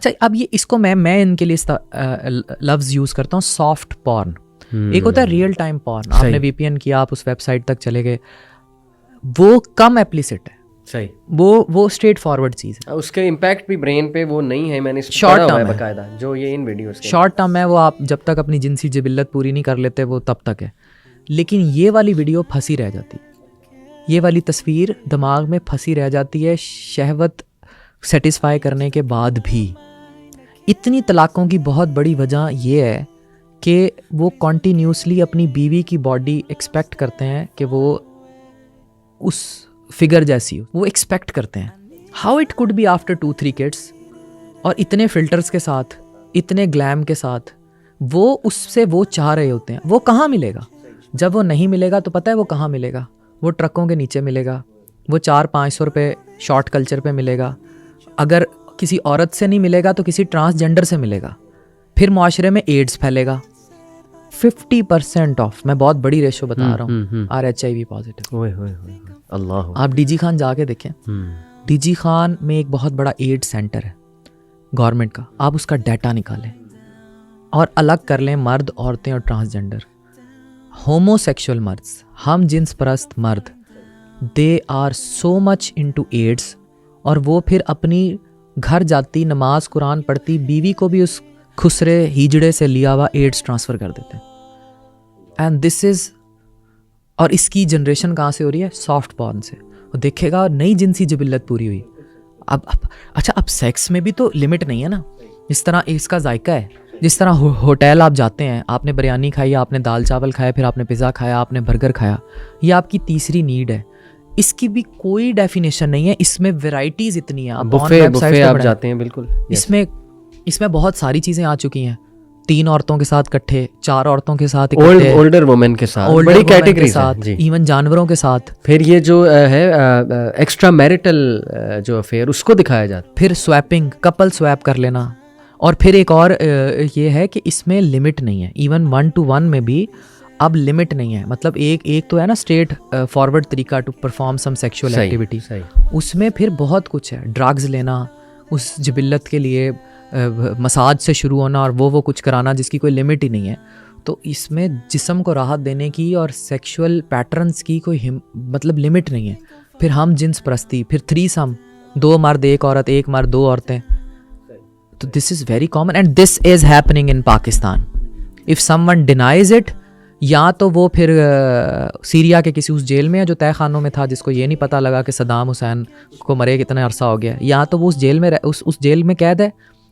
अच्छा अब ये इसको मैं इनके लिए लफ्ज़ यूज़ करता हूँ सॉफ्ट पॉर्न। एक होता है रियल टाइम पॉर्न, आपने VPN किया, आप उस वेबसाइट तक चले गए, वो कम एप्लिसिट है। सही, वो स्ट्रेट फॉरवर्ड चीज़ है। उसके इम्पैक्ट भी ब्रेन पे वो नहीं है, मैंने शॉर्ट पढ़ा हुआ टर्म है है बकायदा, जो ये इन वीडियोस के शॉर्ट टर्म है, वो आप जब तक अपनी जिनसी जिबिल्लत पूरी नहीं कर लेते वो तब तक है। लेकिन ये वाली वीडियो फंसी रह जाती है, ये वाली तस्वीर दिमाग में फंसी रह जाती है शहवत सेटिस्फाई करने के बाद भी। इतनी तलाक़ों की बहुत बड़ी वजह ये है कि वो कॉन्टीन्यूसली अपनी बीवी की बॉडी एक्सपेक्ट करते हैं कि वो उस फिगर जैसी हो, वो एक्सपेक्ट करते हैं। How it could be after 2-3 kids और इतने फिल्टर्स के साथ, इतने ग्लैम के साथ, वो उससे वो चाह रहे होते हैं। वो कहाँ मिलेगा? जब वो नहीं मिलेगा तो पता है वो कहाँ मिलेगा? वो ट्रकों के नीचे मिलेगा, वो 400-500 रुपये शॉर्ट कल्चर पे मिलेगा। अगर किसी औरत से नहीं मिलेगा तो किसी ट्रांसजेंडर से मिलेगा। फिर मुआशरे में एड्स फैलेगा। 50% ऑफ, मैं बहुत बड़ी रेशो बता रहा हूँ, RH/IV पॉजिटिव। अल्लाह, आप DG खान जाके देखें, DG खान में एक बहुत बड़ा एड्स सेंटर है गवर्नमेंट का, आप उसका डाटा निकालें और अलग कर लें मर्द, औरतें और ट्रांसजेंडर। होमोसेक्सुअल मर्द, हम जिन्स परस्त मर्द, they are so much into ads, और वो फिर अपनी घर जाती, नमाज कुरान पढ़ती बीवी को भी उस खुसरे हिजड़े से लिया हुआ एड्स ट्रांसफ़र कर देते हैं। एंड दिस इज़, और इसकी जनरेशन कहाँ से हो रही है? सॉफ्ट पॉर्न से। वो देखेगा नई जिनसी जिबिल्लत पूरी हुई। अब अच्छा, अब सेक्स में भी तो लिमिट नहीं है ना। जिस तरह इसका जायका है, जिस तरह होटल आप जाते हैं, आपने बिरयानी खाई, आपने दाल चावल खाया, फिर आपने पिज़्ज़ा खाया, आपने बर्गर खाया, ये आपकी तीसरी नीड है। इसकी भी कोई डेफिनेशन नहीं है, इसमें वैराइटीज़ इतनी हैं। बुफे आप जाते हैं, बिल्कुल इसमें बहुत सारी चीज़ें आ चुकी हैं। 3 औरतों के साथ इकट्ठे, 4 औरतों के साथ इकट्ठे, ओल्डर वुमेन के साथ, बड़ी कैटेगरी साथ, इवन जानवरों के साथ। फिर ये जो है एक्स्ट्रा मैरिटल जो अफेयर, उसको दिखाया जाता है। फिर स्वैपिंग, कपल स्वैप कर लेना। और फिर एक और ये है कि इसमें लिमिट नहीं है। इवन 1-to-1 में भी अब लिमिट नहीं है। मतलब एक तो है ना स्ट्रेट फॉरवर्ड तरीका to perform some sexual activity, उसमें फिर बहुत कुछ है। ड्रग्स लेना उस जिबिल्लत के लिए, मसाज से शुरू होना और वो कुछ कराना जिसकी कोई लिमिट ही नहीं है। तो इसमें जिस्म को राहत देने की और सेक्सुअल पैटर्न्स की कोई मतलब लिमिट नहीं है। फिर हम जिन्स परस्ती, फिर थ्रीसम, 2 मर्द 1 औरत, 1 मर्द 2 औरतें। तो this is very common and this is happening in Pakistan. If someone denies it, या तो वो फिर सीरिया के किसी उस जेल में है जो तय खानों में था, जिसको ये नहीं पता लगा कि सद्दाम हुसैन को मरे कितना अरसा हो गया, या तो वो उस जेल में कैद है